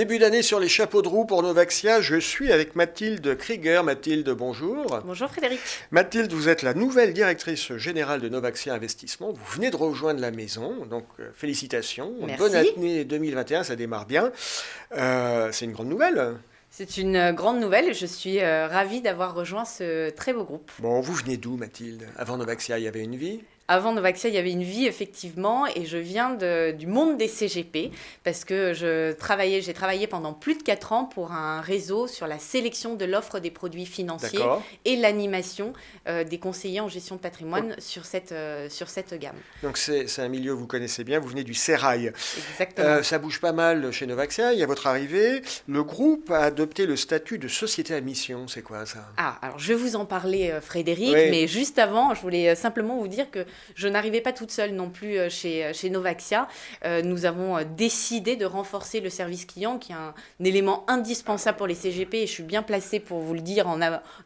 Début d'année sur les chapeaux de roue pour Novaxia, je suis avec Mathilde Krieger. Mathilde, bonjour. Bonjour Frédéric. Mathilde, vous êtes la nouvelle directrice générale de Novaxia Investissement. Vous venez de rejoindre la maison, donc félicitations. Merci. Bonne année 2021, ça démarre bien. C'est une grande nouvelle. C'est une grande nouvelle et je suis ravie d'avoir rejoint ce très beau groupe. Bon, vous venez d'où Mathilde? Avant Novaxia, il y avait une vie? Avant Novaxia, il y avait une vie effectivement et je viens du monde des CGP parce que j'ai travaillé pendant plus de 4 ans pour un réseau sur la sélection de l'offre des produits financiers et l'animation des conseillers en gestion de patrimoine sur cette gamme. Donc c'est un milieu que vous connaissez bien, vous venez du sérail. Exactement. Ça bouge pas mal chez Novaxia, il y a votre arrivée. Le groupe a adopté le statut de société à mission, c'est quoi ça? Alors je vais vous en parler Frédéric, Oui. mais juste avant, je voulais simplement vous dire que je n'arrivais pas toute seule non plus chez Novaxia. Nous avons décidé de renforcer le service client, qui est un élément indispensable pour les CGP. Et je suis bien placée pour vous le dire en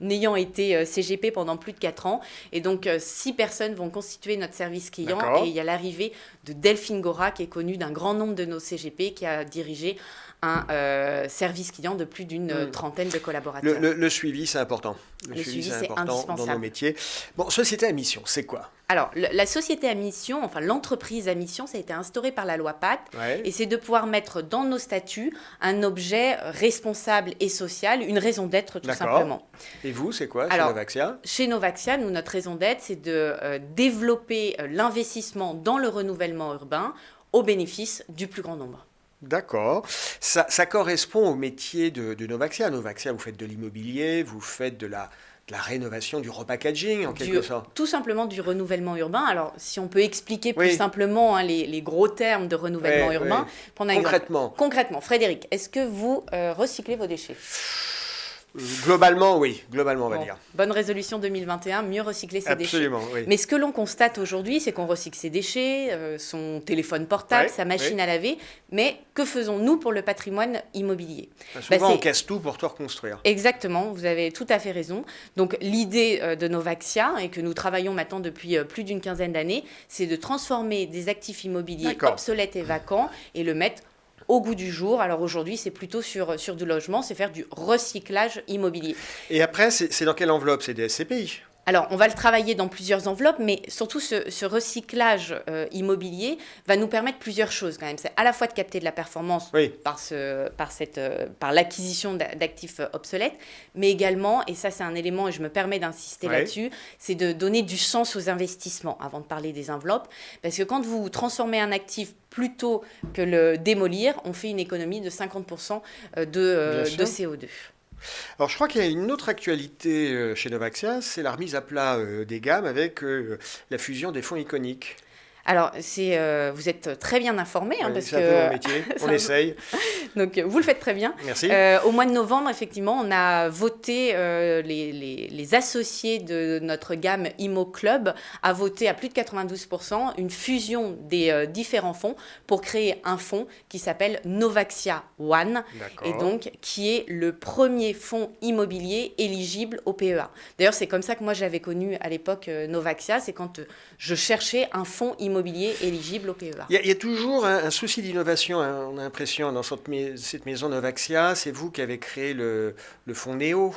ayant été CGP pendant plus de 4 ans. Et donc, 6 personnes vont constituer notre service client. D'accord. Et il y a l'arrivée de Delphine Gora, qui est connue d'un grand nombre de nos CGP, qui a dirigé un service client de plus d'une trentaine de collaborateurs. Le suivi, c'est important. Le suivi, c'est important indispensable. dans nos métiers. Bon, société à mission, c'est quoi? Alors, la société à mission, enfin l'entreprise à mission, ça a été instauré par la loi Pacte. Ouais. Et c'est de pouvoir mettre dans nos statuts un objet responsable et social, une raison d'être tout D'accord. simplement. Et vous, c'est quoi chez Alors, Novaxia? Chez Novaxia, nous, notre raison d'être, c'est de développer l'investissement dans le renouvellement urbain au bénéfice du plus grand nombre. D'accord. Ça correspond au métier de Novaxia. Novaxia, vous faites de l'immobilier, vous faites de la rénovation, du repackaging en quelque sorte. Tout simplement du renouvellement urbain. Alors, si on peut expliquer plus Oui. simplement les gros termes de renouvellement urbain. Oui. Prendre un exemple. Concrètement, Frédéric, est-ce que vous recyclez vos déchets? Globalement, oui. Globalement, on va Bon, dire. bonne résolution 2021, mieux recycler ses déchets. Absolument, oui. Mais ce que l'on constate aujourd'hui, c'est qu'on recycle ses déchets, son téléphone portable, sa machine à laver. Mais que faisons-nous pour le patrimoine immobilier? Souvent, on casse tout pour tout reconstruire. Exactement, vous avez tout à fait raison. Donc l'idée de Novaxia, et que nous travaillons maintenant depuis plus d'une quinzaine d'années, c'est de transformer des actifs immobiliers obsolètes et vacants et le mettre au goût du jour. Alors aujourd'hui, c'est plutôt sur du logement, c'est faire du recyclage immobilier. Et après, c'est dans quelle enveloppe? C'est des SCPI? Alors, on va le travailler dans plusieurs enveloppes, mais surtout ce recyclage immobilier va nous permettre plusieurs choses quand même. C'est à la fois de capter de la performance par l'acquisition d'actifs obsolètes, mais également, et ça c'est un élément et je me permets d'insister là-dessus, c'est de donner du sens aux investissements avant de parler des enveloppes. Parce que quand vous transformez un actif plutôt que le démolir, on fait une économie de 50% de CO2. Alors, je crois qu'il y a une autre actualité chez Novaxia, c'est la remise à plat des gammes avec la fusion des fonds iconiques. Alors, vous êtes très bien informé. Oui, parce c'est que un peu mon métier, on essaye. Donc, vous le faites très bien. Merci. Au mois de novembre, effectivement, on a voté, les associés de notre gamme Imo Club a voté à plus de 92% une fusion des différents fonds pour créer un fonds qui s'appelle Novaxia One, et donc qui est le premier fonds immobilier éligible au PEA. D'ailleurs, c'est comme ça que moi j'avais connu à l'époque Novaxia, c'est quand je cherchais un fonds immobilier éligible au PEA. Il y a toujours un souci d'innovation, hein, on a l'impression, dans cette maison Novaxia. C'est vous qui avez créé le fonds Néo.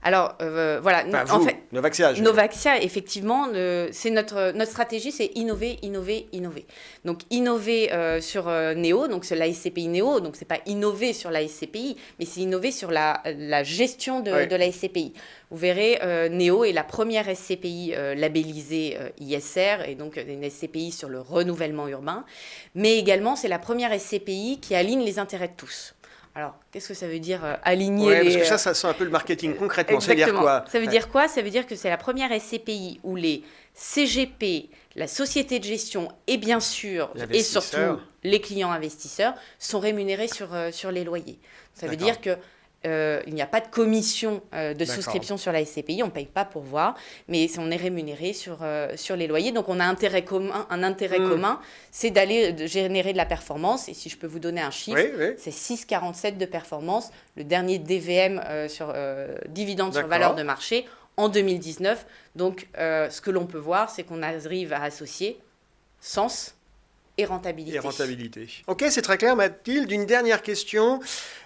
Alors, voilà. Enfin, en fait, Novaxia, effectivement, c'est notre stratégie, c'est innover, innover, innover. Donc, innover sur Néo, donc c'est la SCPI Néo, donc c'est pas innover sur la SCPI, mais c'est innover sur la gestion de la SCPI. Vous verrez, Néo est la première SCPI labellisée ISR, et donc une SCPI sur le renouvellement urbain, mais également c'est la première SCPI qui aligne les intérêts de tous. Alors, qu'est-ce que ça veut dire aligner parce que ça sent un peu le marketing concrètement. Exactement. Ça veut dire quoi? Ça veut dire quoi? Ça veut dire que c'est la première SCPI où les CGP, la société de gestion et bien sûr, et surtout les clients investisseurs sont rémunérés sur les loyers. Ça veut dire que il n'y a pas de commission de souscription sur la SCPI, on ne paye pas pour voir, mais on est rémunéré sur les loyers. Donc on a un intérêt commun, c'est d'aller générer de la performance. Et si je peux vous donner un chiffre, c'est 6,47 de performance, le dernier DVM sur dividende sur valeur de marché en 2019. Donc ce que l'on peut voir, c'est qu'on arrive à associer sens et rentabilité. Ok, c'est très clair, Mathilde. Une dernière question.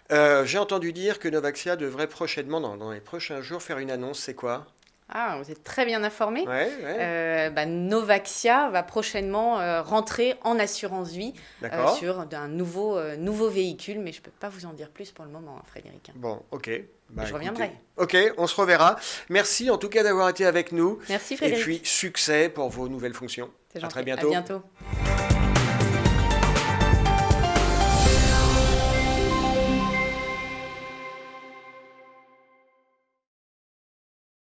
J'ai entendu dire que Novaxia devrait prochainement, dans les prochains jours, faire une annonce. C'est quoi? Ah, vous êtes très bien informé. Ouais, ouais. Novaxia va prochainement rentrer en assurance vie sur un nouveau véhicule, mais je ne peux pas vous en dire plus pour le moment, Frédéric. Bon, ok. Je reviendrai. Ok, on se reverra. Merci en tout cas d'avoir été avec nous. Merci Frédéric. Et puis succès pour vos nouvelles fonctions. C'est gentil. À très bientôt. À bientôt.